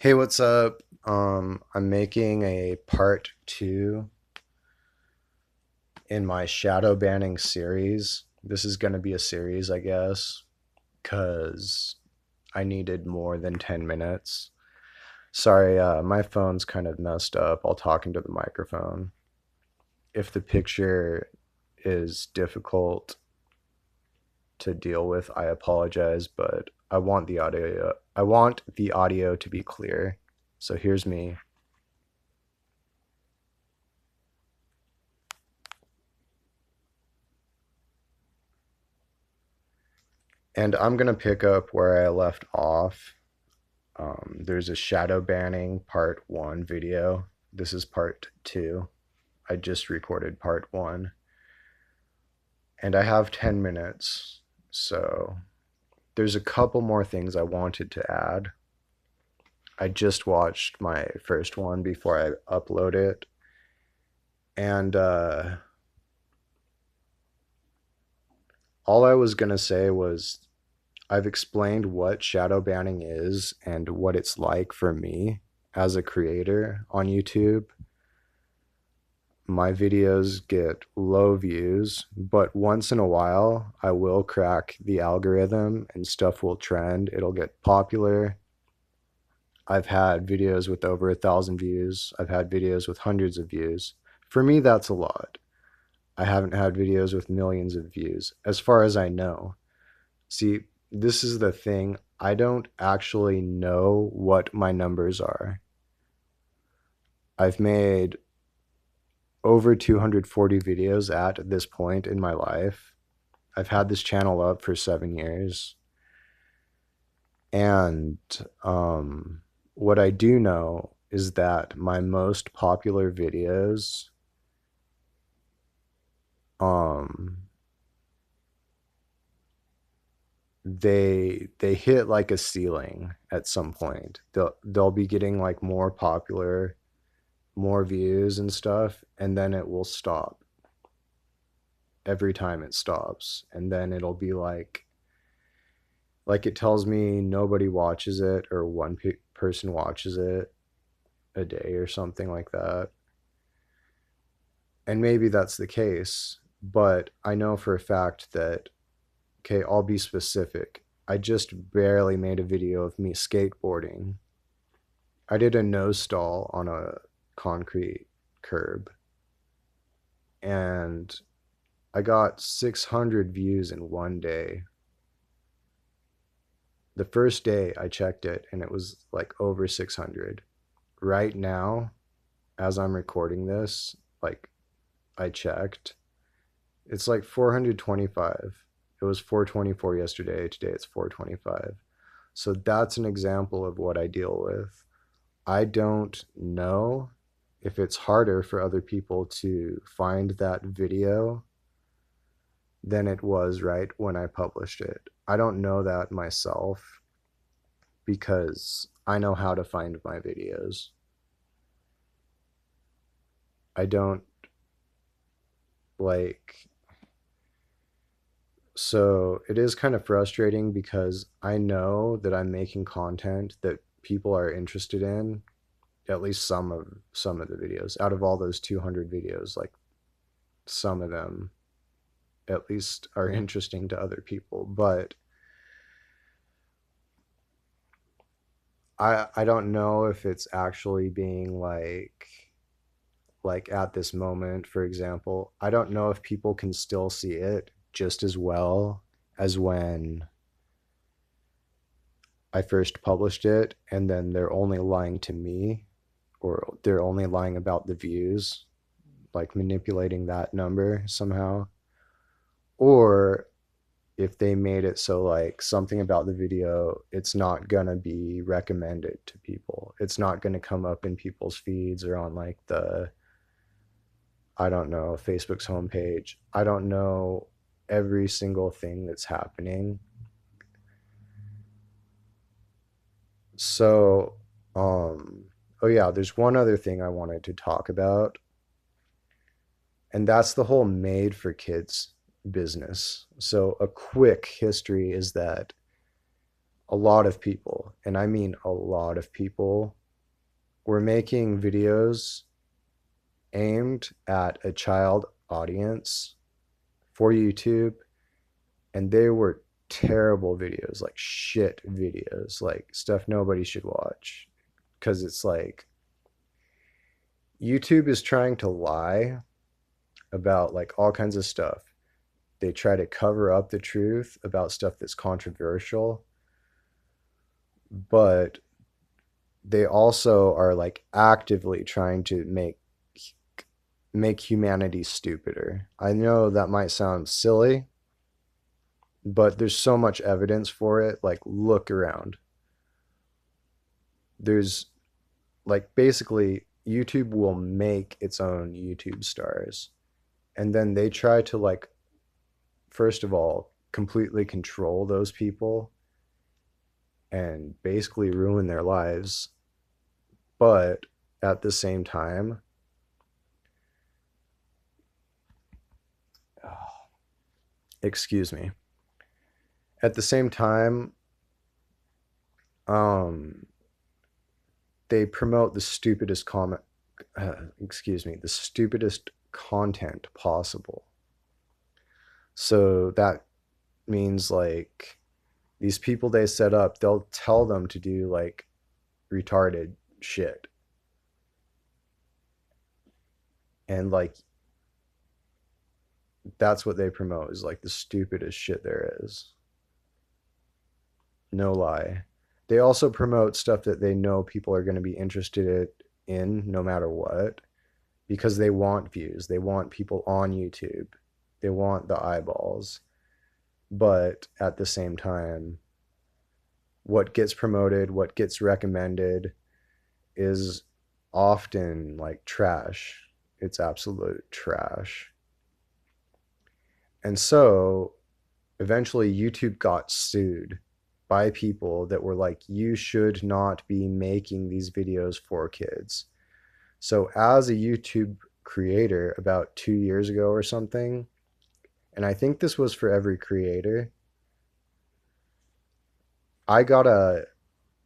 Hey, what's up? I'm making a part two in my shadow banning series. This is going to be a series, I guess, because I needed more than 10 minutes. Sorry, my phone's kind of messed up. I'll talk into the microphone. If the picture is difficult to deal with, I apologize, but I want the audio to be clear. So here's me. And I'm going to pick up where I left off. There's a shadow banning part one video. This is part two. I just recorded part one. And I have 10 minutes. So there's a couple more things I wanted to add. I just watched my first one before I upload it. And all I was going to say was I've explained what shadow banning is and what it's like for me as a creator on YouTube. My videos get low views, but once in a while I will crack the algorithm and stuff will trend. It'll get popular. I've had videos with over 1,000 views. I've had videos with hundreds of views. For me, that's a lot. I haven't had videos with millions of views, as far as I know. See, this is the thing. I don't actually know what my numbers are. I've made over 240 videos at this point in my life. I've had this channel up for 7 years. And what I do know is that my most popular videos, um, they hit like a ceiling at some point. They'll be getting like more popular, more views and stuff, and then it will stop. Every time it stops, and then it'll be like it tells me nobody watches it or one person watches it a day or something like that. And maybe that's the case, but I know for a fact that, okay, I'll be specific. I just barely made a video of me skateboarding. I did a nose stall on a concrete curb and I got 600 views in one day. The first day I checked it and it was like over 600. Right now, as I'm recording this, like I checked, it's like 425. It was 424 yesterday. Today it's 425. So that's an example of what I deal with. I don't know if it's harder for other people to find that video than it was right when I published it. I don't know that myself because I know how to find my videos. I don't like so it is kind of frustrating because I know that I'm making content that people are interested in, at least some of the videos. Out of all those 200 videos, like some of them at least are interesting to other people, but I don't know if it's actually being like at this moment, for example, I don't know if people can still see it just as well as when I first published it, and then they're only lying to me, or they're only lying about the views, like manipulating that number somehow. Or if they made it so like something about the video, it's not gonna be recommended to people. It's not gonna come up in people's feeds or on like the, I don't know, Facebook's homepage. I don't know every single thing that's happening. So, oh yeah, there's one other thing I wanted to talk about, and that's the whole made for kids business. So, a quick history is that a lot of people, and I mean a lot of people, were making videos aimed at a child audience for YouTube, and they were terrible videos, like shit videos, like stuff nobody should watch. Because it's like YouTube is trying to lie about like all kinds of stuff. They try to cover up the truth about stuff that's controversial, but they also are like actively trying to make humanity stupider. I know that might sound silly, but there's so much evidence for it. Like, look around. There's like basically YouTube will make its own YouTube stars. And then they try to like first of all completely control those people and basically ruin their lives. But at the same time, excuse me. At the same time, um they promote the stupidest comment the stupidest content possible. So that means like these people they set up, they'll tell them to do like retarded shit. And like that's what they promote is like the stupidest shit there is. No lie. They also promote stuff that they know people are going to be interested in no matter what because they want views. They want people on YouTube. They want the eyeballs. But at the same time, what gets promoted, what gets recommended is often like trash. It's absolute trash. And so eventually YouTube got sued by people that were like, you should not be making these videos for kids. So as a YouTube creator about 2 years ago or something, and I think this was for every creator, I got a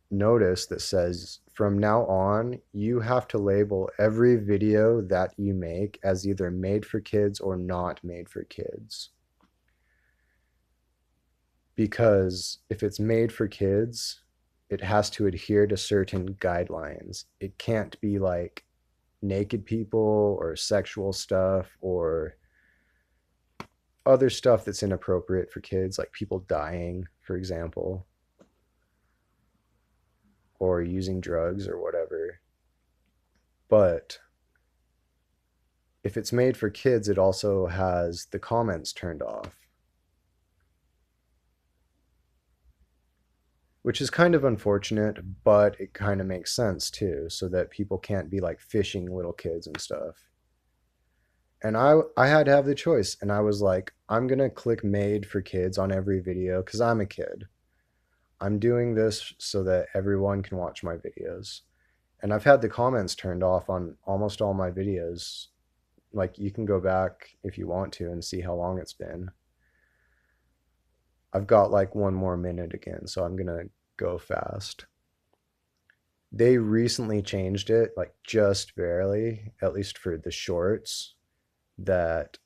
notice that says from now on, you have to label every video that you make as either made for kids or not made for kids. Because if it's made for kids, it has to adhere to certain guidelines. It can't be like naked people or sexual stuff or other stuff that's inappropriate for kids, like people dying, for example, or using drugs or whatever. But if it's made for kids, it also has the comments turned off, which is kind of unfortunate, but it kind of makes sense too, so that people can't be like fishing little kids and stuff. And I had to have the choice, and I was like, I'm gonna click made for kids on every video because I'm a kid. I'm doing this so that everyone can watch my videos. And I've had the comments turned off on almost all my videos. Like you can go back if you want to and see how long it's been. I've got like 1 more minute again, so I'm gonna go fast. They recently changed it, like just barely, at least for the shorts, that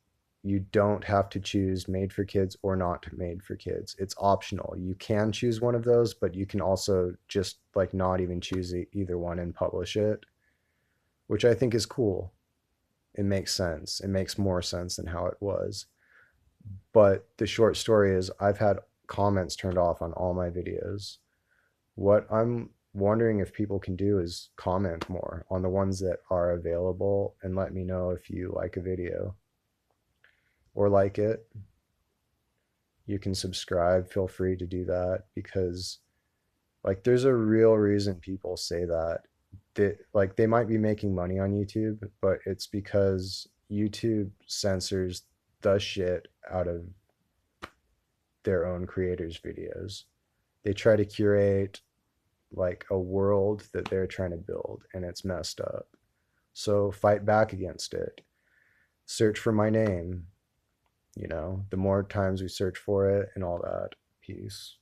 you don't have to choose made for kids or not made for kids. It's optional. You can choose one of those, but you can also just like not even choose either one and publish it, which I think is cool. It makes sense. It makes more sense than how it was. But the short story is I've had comments turned off on all my videos. What I'm wondering if people can do is comment more on the ones that are available and let me know if you like a video or like it. You can subscribe, feel free to do that because like there's a real reason people say that like they might be making money on YouTube, but it's because YouTube censors the shit out of their own creators' videos. They try to curate like a world that they're trying to build and it's messed up. So fight back against it. Search for my name, the more times we search for it and all that. Peace.